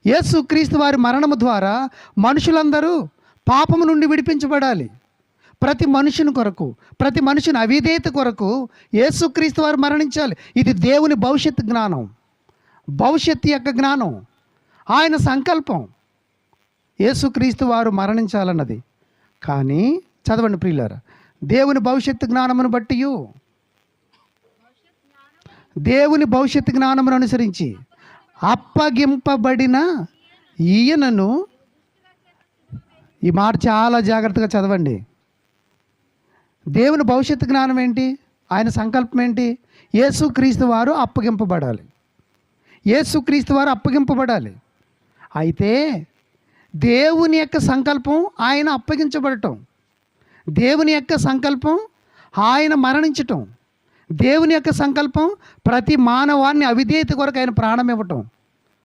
యేసుక్రీస్తు వారి మరణము ద్వారా మనుషులందరూ పాపము నుండి విడిపించబడాలి. ప్రతి మనుషుని కొరకు, ప్రతి మనుషుని అవిధేయత కొరకు యేసుక్రీస్తు వారు మరణించాలి. ఇది దేవుని భవిష్యత్తు జ్ఞానం, భవిష్యత్తు యొక్క జ్ఞానం, ఆయన సంకల్పం. యేసుక్రీస్తు వారు మరణించాలన్నది. కానీ చదవండి ప్రియులారా, దేవుని భవిష్యత్తు జ్ఞానమును బట్టి, దేవుని భవిష్యత్తు జ్ఞానమును అనుసరించి అప్పగింపబడిన ఈయనను, ఈ మాట చాలా జాగ్రత్తగా చదవండి. దేవుని భవిష్యత్తు జ్ఞానం ఏంటి? ఆయన సంకల్పం ఏంటి? యేసుక్రీస్తు వారు అప్పగింపబడాలి. యేసుక్రీస్తు వారు అప్పగింపబడాలి. అయితే దేవుని యొక్క సంకల్పం ఆయన అప్పగించబడటం, దేవుని యొక్క సంకల్పం ఆయన మరణించటం, దేవుని యొక్క సంకల్పం ప్రతి మానవాన్ని అవిధేయత కొరకు ఆయన ప్రాణం ఇవ్వటం.